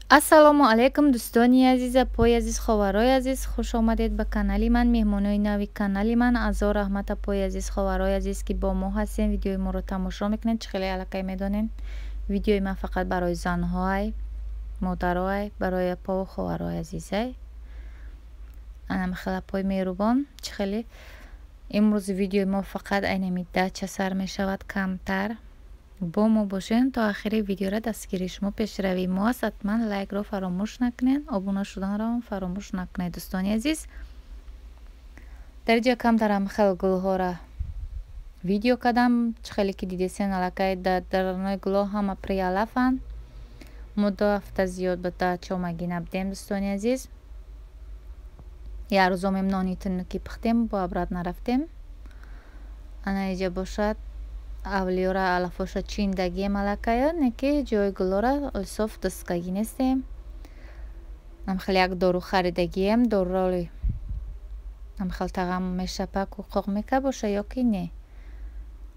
ассалому алайкум дӯстони азиз, апои азиз, ховарои азиз, хуш омадед ба канали ман. меҳмонои нави канали ман азо раҳмат. Апои азиз, ховарои азиз ки бо мо ҳастем, видеои моро тамошо мекунед. чӣ хеле аллакай медонен видеои ман фақат барои занҳоай, модароай, барои апову ховарои азизай. анам хеле апои меҳрубон. чӣ хеле имрӯз видеои мо фақат айнами дача сар мешавад камтар. бо мо бошен то охири видеора дастгири шумо пешравии мо аст. ҳатман лайкро фаромӯш накунед, обуна шуданро фаромӯш накунед. дӯстони азиз, дар ҷа камтарам хел гулҳора видео кардам. чӣ хеле ки дидесен аллакай даронаи гулҳо ҳама приалафанд. мо 2 ҳафта зиёд ба дача омагӣ набудем. дӯстони азиз, як рӯзомем нони тунуки пухтем, бо абрат нарафтем. ана иҷа бошад авлиёра алафоша чиндагием аллакая, неки ҷои гулора олсоф дастгагӣ нестем. ам хеле як дору харидагием, доруроли ам хел тағам мешапа қуқуқ мека боша ё ки не.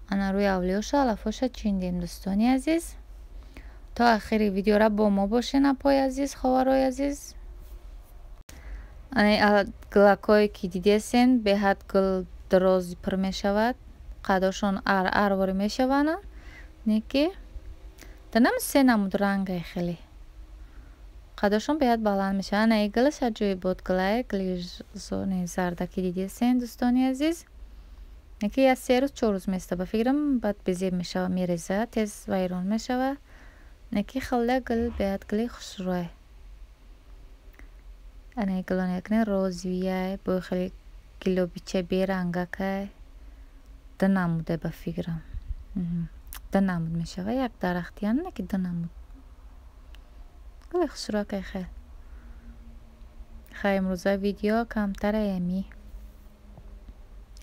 ана рӯи авлиёша алафоша чиндем. дӯстони азиз, то охири видеора бо мо бошен апои азиз, ховарои азиз. ана гулакое ки дидесен беҳад гул дарози пур мешавад, қадошон арвори мешаванд, неки данам се намуд рангай хеле қадошон беҳад баланд мешаванд. ана гулаш аҷои бод гулай гули зони зардаки дидесен. дӯстони азиз, неки я 3 рӯз 4 рӯз места ба фикрам баъд безеб мешава, мереза, тез вайрон мешава. неки хеле гул беҳад гули хушрӯй. ана гулон якне розивияй бо хеле гилобича берангакай динамуде ба фикрам динамуд мешава. як дарахти ана ки динамуд гули хушрӯкай хел хай. имрӯза видео камтара ями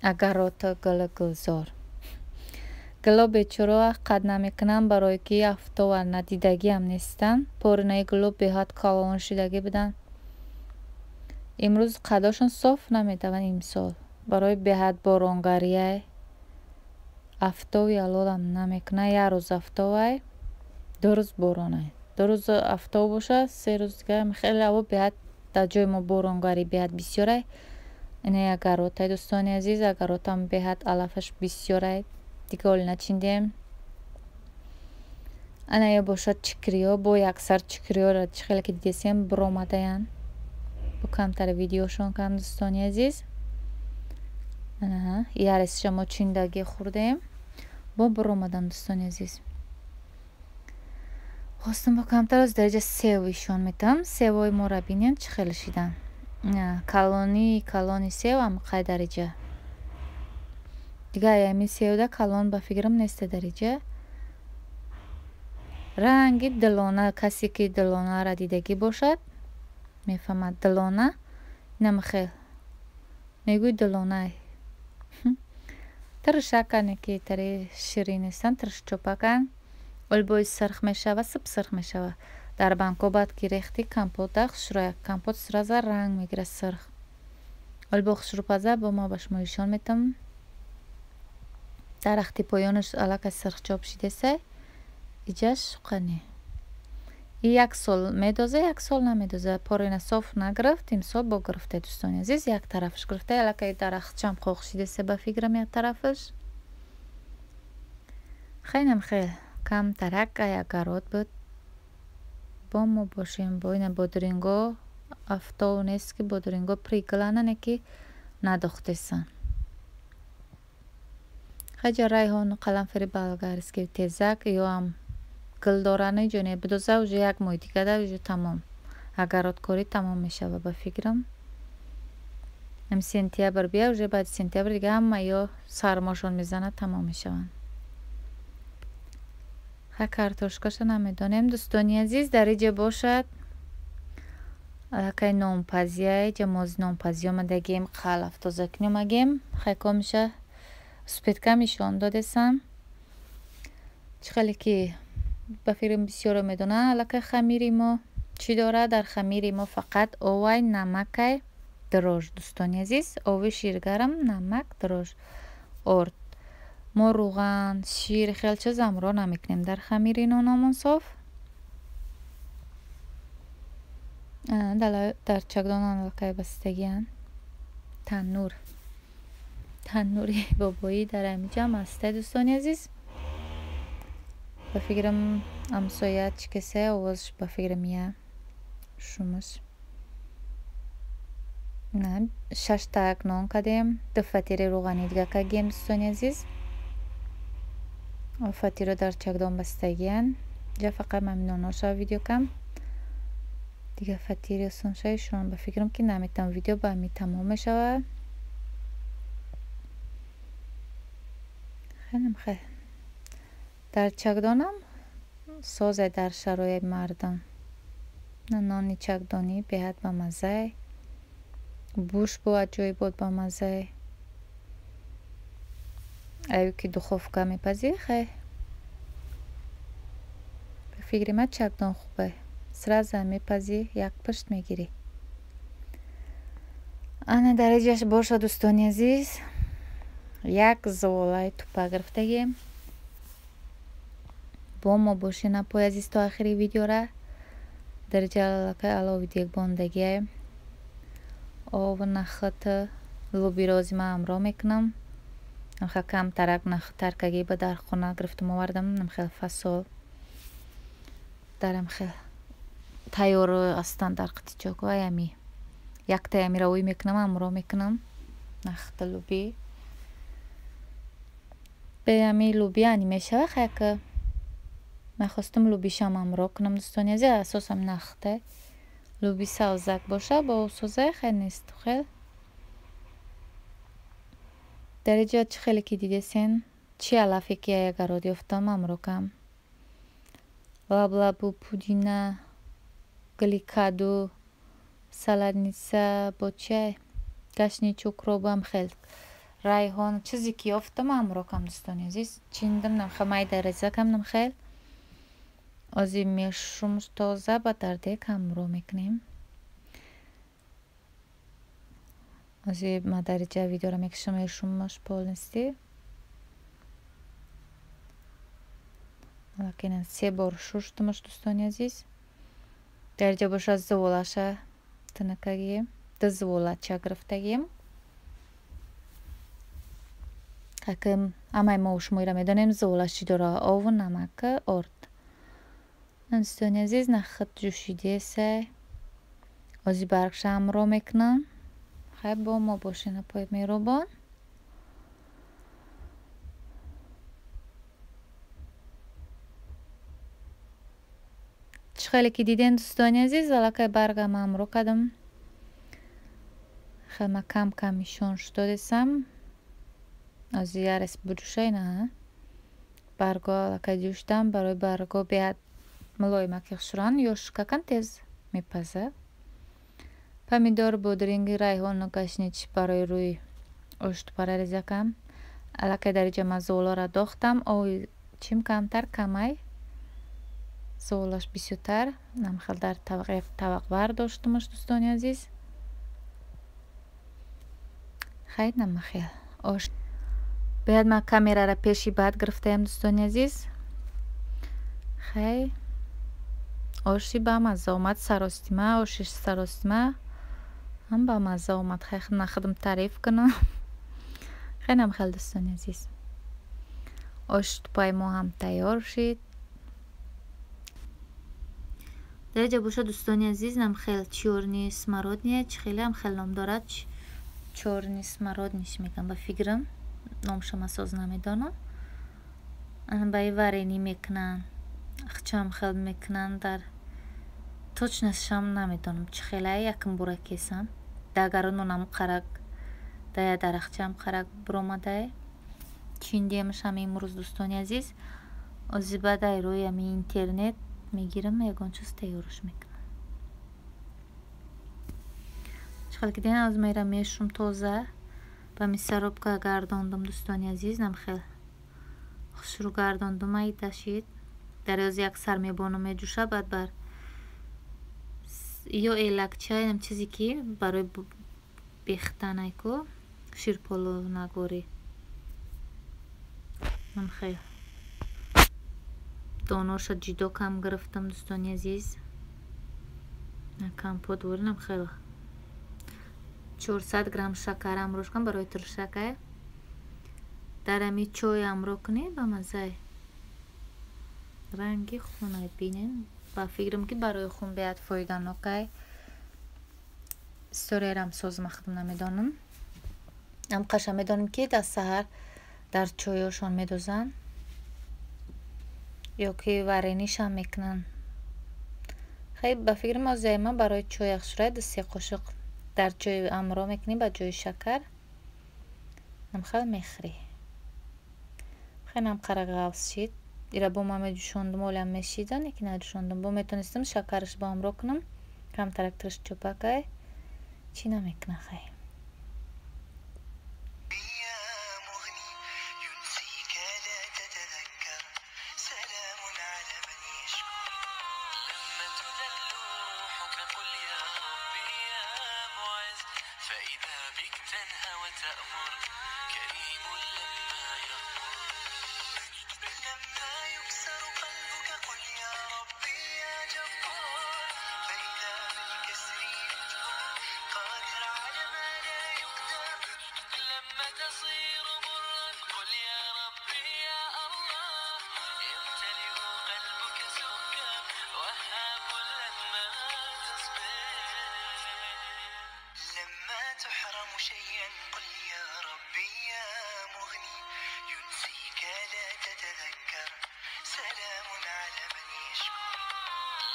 агарота гули гулзор гуло бечора қад намекунам, барое ки афтова надидагиам нестан. поринаи гуло беҳад калон шидагӣ будан. имрӯз қадошон соф намедаванд. имсол барои беҳад боронгарияй афтови алолам намекуна. як рӯз афтовай, 2 рӯз боронай, 2 рӯз афтов боша, 3 рӯз дига хеле ҳаво беҳад дар ҷои мо боронгарӣ беҳад бисёрай. ина агаротай дӯстони азиз, агаротам беҳад алафаш бисёрай. дига оли начиндем. ана ё бошад чикриё, бо яксар чикриёра чӣ хеле ки дидесем биромадаянд. бо камтар видеошон кам дӯстони азиз. ана яресша мо чиндагӣ хӯрдем, бо биромадан дӯстони азиз. хостам бо камтар аз дараҷа севишон метам. севои моро бинен чӣ хеле шидан. калони сев ам қай дараҷа. дига ями севда калон ба фикрам несте дараҷа. ранги дилона, касе ки дилонара дидагӣ бошад мефаҳмад. дилона инам хел мегӯй дилонай тиршакане ки тари ширин нестан. тиршчопакан олбои сирх мешава, сип сирх мешава. дар банко баъд ки рехти компота хушрӯя. компот сраза ранг мегира сирх. олбо хушрӯпаза бо ма ба шумо ишон метам. дарахти поёнаш аллакай сирхчоп шидесай. иҷаш қане и 1 сол медоза, 1 сол намедоза. порина соф нагирифт, имсол бо гирифта. дӯстони азиз, як тарафаш гирифта. аллакай дарахтчам қоқ шидеса ба фикрам як тарафаш. хайнам хел камтарак агарот буд. бо мо бошем. бо ина бодиринго афтов нест ки бодиринго пригилана, неки надохтесан. хаҷа райҳону қаламфири болгарский тезак ё ам гулдорани ҷоне бидоза уже як моҳи дигада уже тамом. агароткорӣ тамом мешава ба фикрам. ам сентябр бия, уже баъди сентябр дига ҳама ё сармошон мезана, тамом мешаванд. ха картошкаша намедонем. дӯстони азиз, дар иҷа бошад аллакай нонпазияй. ҷа мози нонпазӣ омадагем, қалаф тозакунӣ омагем. хайко меша спетка мешон додесам. чӣ хеле ки ба фикрам бисёро медонанд аллакай хамири мо чӣ дорад. дар хамири мо фақат овай, намакай, дрож. дӯстони азиз, ови ширгарм, намак, дрож, орд. мо руған, шир хел чизам ро намекунем дар хамири нонамон соф. در چکدان علاقه بستگیان تنوری بابایی در اینجا مسته دوستانی عزیز. به فکرم امسایه چی کسی آوازش به فکرم یه شماش نه 6 تا نان کردیم. 2 فطیر روغنی دیگه کردیم دوستانی عزیز. و فطیر در چکدان بستگیان جا فقط ممنون شد ویدیو کم دیگه فطیر سنشای شون. به فکرم که نمیتونم ویدیو با می تمام شود. خیلی در چکدانم سازه در شرایط مردم نانی چکدانی بهت با مزه بوش بود جای بود با مزه ایو که دخوفکه میپذیر خیلی به فکر من چکدان خوبه سرازه میپذیر یک پشت میگیری. انا درجهش باشه دوستانی عزیز. یک زولای توپا گرفتگیم با ما باشین پای عزیز تا آخری ویدیو را. درجه علاقه علاوه دیگ باندگی آو نخط لوبی رازی ما امرا میکنم. نمخه کم ترک نخ ترکگی به در خونه گرفتم آوردم. نمخه فصل درم خیلی تیار استان در قطی چاکو ایمی یک تایمی روی میکنم امرا میکنم نخط لوبی به یمی لوبی انی میشه خیلی که من خواستم لوبی شم امرا کنم دوستانی عزیز. اساسم نخته لوبی سوزک باشه با سوزه خیلی نیست. خیلی درجه چه خیلی که دیده سین چی علافی که یک رادی افتم امرا کم لابلابو پودینه گلیکادو سالادنیسا با چای گشنی چوکروب هم خیلی ریحان چیزی که افتم امرا کم دوستانی عزیز. چیندم نمخه مای درجه کم نمخیل ازی میشروم تازه با درده کم رو میکنیم. ازی ما درجه ویدیو را میکشم میشرومش پول نیستی لیکن 3 بار شوشتمش دوستانی عزیز. درجه باشه زولاشه تنکگیم 2 زولا چه گرفتگیم حکم اما ما شمویره میدانیم زولاشی داره آو نمک ارد. دوستانی عزیز نخط جوشیده سه ازی برگش امرا میکنم. خیلی با ما باشین پای میروبان. چه خیلی که دیدین دوستانی عزیز علاقه برگم امرا کردم خیلی ما کم کمیشون شده دیسم از یارس بجوشه نه برگا علاقه جوشتم برای برگا بیاد ملای مکیخشران یوش ککن تیز میپزه. پمیدار بودرینگی ریحان و گشنیچ برای روی اشت پاره ریزه کم علاقه درجه ما زولا را داختم او چیم کمتر کمای زولاش بیشتر نمخل در طبق برداشتمش دوستانی عزیز. خیلی نمخیل اشت باید ما کامیرا را پیشی بعد گرفتیم دوستانی عزیز. خیلی آشی با مزه اومد سراستیمه آشیش سراستیمه هم با مزه اومد. خیلی نخدم تعریف کنم خیلی هم خیلی دوستانی عزیز. آش پای ما هم تیار شد. درجه باشه دوستانی عزیز نم خیلی چورنی سمرود نیه خیلی هم خیلی نام دارد چورنی سمرود نیش میگم به فکرم نامش هم اساس نمیدانم. بای وارینی میکنن خچم خیلی میکنن در точнашам намедонам чӣ хелае якм бура кесам дагаро нонам қарак дая дарахчам қарак буромадае чиндиямшам имрӯз дӯстони азиз озибадай рӯи ами интернет мегирам ягон чиз тайёрш мекунам. чӣ хел ки дена аз майра мешум тоза ба мисаробка гардондам дӯстони азиз нам хел хушрӯ гардондам айдашид дар аз як сар мебонам меҷӯша баъд бар ё элакча ям чизе ки барои бехтанай ко ширполу нагори ман хел доноша ҷудо кам гирифтам дӯстони азиз компот воринам хеле 400 грамм шакарам рошкам барои туршакай дарами чоям рокни ба мазай ранги хунай бинем ба фикрам ки барои хун беяд фоиданокай историярам соз махдум намедонам ам қаша медонем ки дар саҳар дар чойошон медозанд ё ки варенишам мекунанд хеле ба фикри мозаима барои чой яхшурай 3 қошиқ дар ҷои амро мекунӣ ба ҷои шакар ам хеле мехӯрӣ хеле қара ғафс шид ира бо ма медӯшондум олиам мешида неки надӯшондум бо метонистам шакараш бо амро кунам камтарак тирш чӯпакай чӣ намекуна хай فإذا بك تنهى وتأمر كريم لما يغفر لما يكسر قلبك قل يا ربي يا جبار فإذا بالكسر يجبر قادر على ما لا يقدر لما تصير مرا قل يا ربي يا الله يمتلئ قلبك سكر وهاب لما تصبر لما تحرم شيئا قل يا ربي يا مغني ينسيك لا تتذكر سلام على من يشكر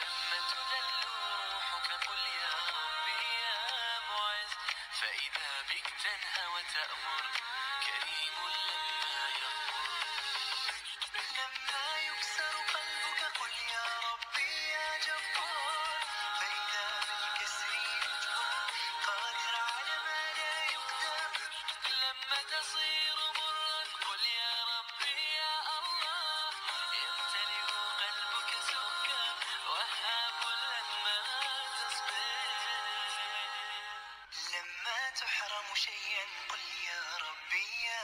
لما تذل روحك قل يا ربي يا معز فإذا بك تنهى وتأمر كريم لما يغفر لما يكسر قلبك قل يا ربي يا جبار فإذا بالكسر يجبر قادر على ما لا يقدر لما تصير مرا قل يا ربي يا الله يمتلئ قلبك سكر وهاب لما تصبر لما تحرم شيئا قل يا ربي يا